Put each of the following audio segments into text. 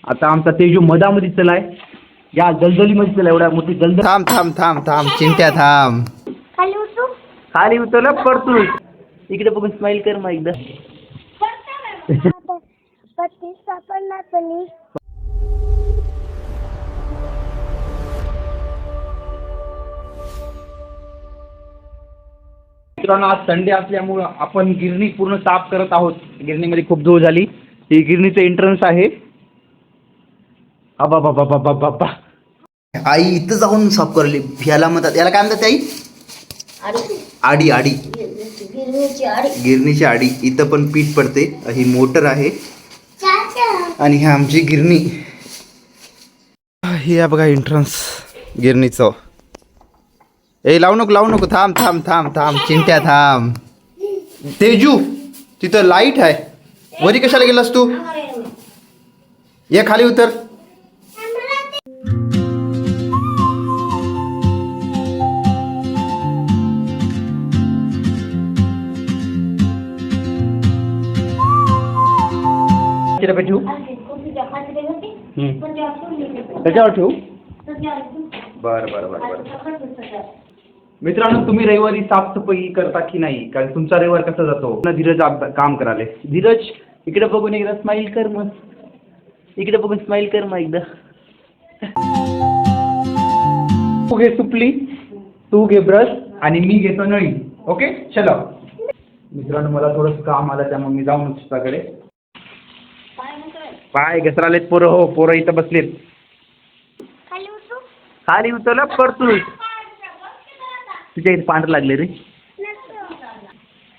आता आमचा तेजू मधामध्ये चलाय, या दलदलीमध्ये चला, एवढ्या मोठी दलदल. थांब थांब थांब थांब चिंट्या थांब. खाली उतरला पडतो. इकडे बघून स्माइल कर मग एकदा. मित्रांनो, आज संडे असल्यामुळं आपण गिरणी पूर्ण साफ करत आहोत. गिरणीमध्ये खूप धूळ झाली. ही गिरणीचं एंट्रन्स आहे. अबा बाबा बाबा बाबा, आई इथं जाऊन साफ करली. याला म्हणतात, याला काय म्हणतात आई? आडी. आडी, गिरणीची आडी. इथं पण पीठ पडते. ही मोटर आहे आणि ही आमची गिरणी. हे आहे बघा एंट्रन्स गिरणीचं. ए लावू नको थांब थांब थांब थांब चिंट्या थांब. तेजू, तिथं लाईट आहे. वरी कशाला गेलास तू? ये खाली उतर. ठेवू त्याच्यावर ठेवू. बरं. मित्रांनो, तुम्ही रविवारी साफसफाई करता की नाही? कारण तुमचा रविवार कसा जातो? धीरज काम कराले. धीरज, इकडे बघून एकदा स्माइल कर मग. इकडे बघून स्माइल कर मग एकदा. तू घे सुपली, तू घे ब्रश आणि मी घेतो नळी. ओके, चलो. मित्रांनो, मला थोडंसं काम आलं, त्यामुळे मी जाऊन स्वतःकडे. पाय घसरालेत पोरं. हो, पोरं इथं बसलेत. खाली उतरला पडतो. तुझ्या इथे पांढरं लागले रे.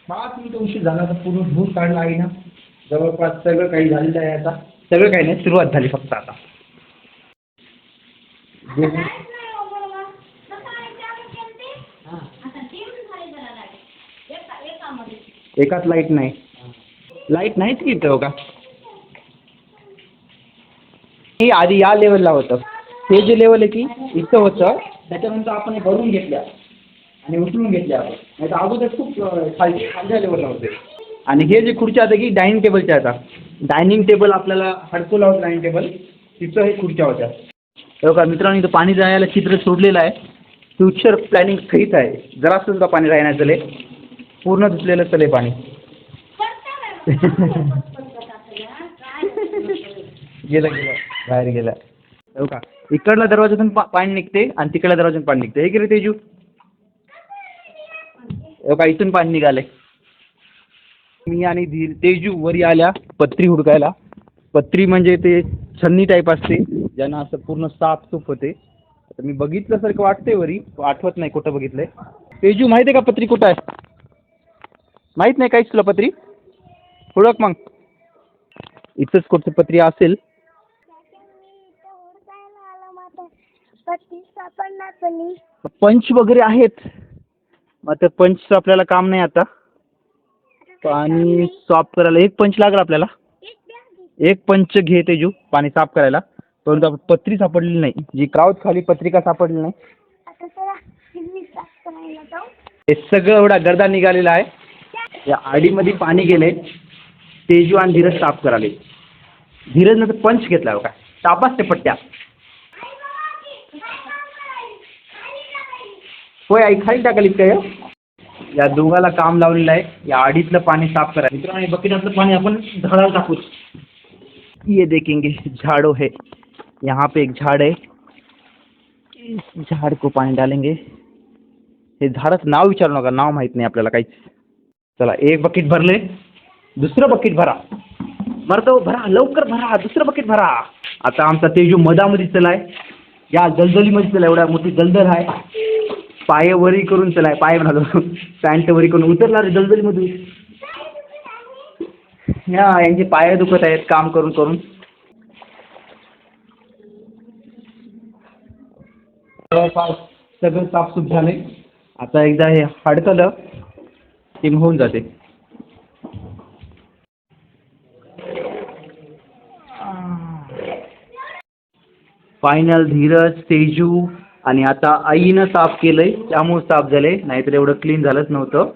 5 मिनिटं उशीर झाला तर पूर्ण धूळ काढला आहे ना. जवळपास सगळं काही झालेलं आहे. आता सगळं काही नाही, सुरुवात झाली फक्त आता. एकाच लाईट नाही. लाईट नाहीच की इथं का? हे आधी या लेवलला होतं. हे जे लेवल आहे की इथं होतं, त्याच्यानंतर आपण हे भरून घेतल्या आणि उचलून घेतल्या. नाही तर अगोदर खूप खालच्या लेवलला होते. आणि हे जे खुर्च्या होत्या की डायनिंग टेबलच्या आता. डायनिंग टेबल आपल्याला हडकोला होतं. डायनिंग टेबल तिथं हे खुर्च्या होत्या. बघा मित्रांनो, इथं पाणी जायला चित्र सोडलेलं आहे. फ्युचर प्लॅनिंग सहित आहे. जरासं सुद्धा पाणी राहण्याचं चले, पूर्ण धुतलेलं चले पाणी. गेलं बाहेर गेलं. हो का, इकडल्या दरवाजातून पाणी निघते आणि तिकडल्या दरवाजातून पाणी निघते. हे की रे तेजू? हो का, इथून पाणी निघालंय. मी आणि तेजू वरी आल्या पत्री हुडकायला. पत्री म्हणजे ते छन्नी टाईप असते, ज्यांना असं पूर्ण साफसूफ होते. तर मी बघितल्यासारखं वाटतंय वरी, आठवत नाही कुठं बघितलंय. तेजू, माहिती आहे का पत्री कुठं आहे? माहीत नाही काहीच तुला पत्री? हुडक मग. इथंच कुठं पत्री असेल. पंच वगैरे आहेत. मग आता पंचचं आपल्याला काम नाही आता. पाणी साफ करायला एक पंच लागला आपल्याला. एक पंच घे तेजू पाणी साफ करायला. परंतु आपण पत्री सापडलेली नाही. जी क्राउच खाली पत्रिका सापडली नाही. हे सगळं एवढा गर्दा निघालेला आहे. या आडीमध्ये पाणी गेले. तेजू आणि धीरज साफ कराले. धीरजनं तर पंच घेतला बघा, तापास ते पट्ट्या. होय आई, खाली टाकलीत काय? या दोघाला काम लावलेलं आहे. या आडीतलं पाणी साफ करा. मित्रांनो, बकेटातलं पाणी आपण झाडाला टाकू. ये देखेंगे झाड़ो है, यहाँ पे एक झाड़ है. इस झाड़ को पाणी डालेंगे. हे झाडाचं नाव विचारू नका, नाव माहित नाही आपल्याला काहीच. चला, एक बकेट भरले. दुसरं बकेट भरा. भरतो, भरा लवकर भरा. दुसरं बकेट भरा. आता आमचा तेजू मधामध्ये चलाय, या दलदलीमध्ये चला. एवढ्या मोठी दलदल आहे. पाय वरी करून चलाय. पाय म्हणालो, पॅन्ट वरी करून उतरला रे दलदलीमधून. यांचे पाय दुखत आहेत काम करून करून. जवळपास सगळं साफसूफ झाले. आता एकदा हे हडकलं की होऊन जाते. फायनल धीरज, तेजू आणि आता आईनं साफ केलंय, त्यामुळे साफ झाले. नाहीतर एवढं क्लीन झालंच नव्हतं.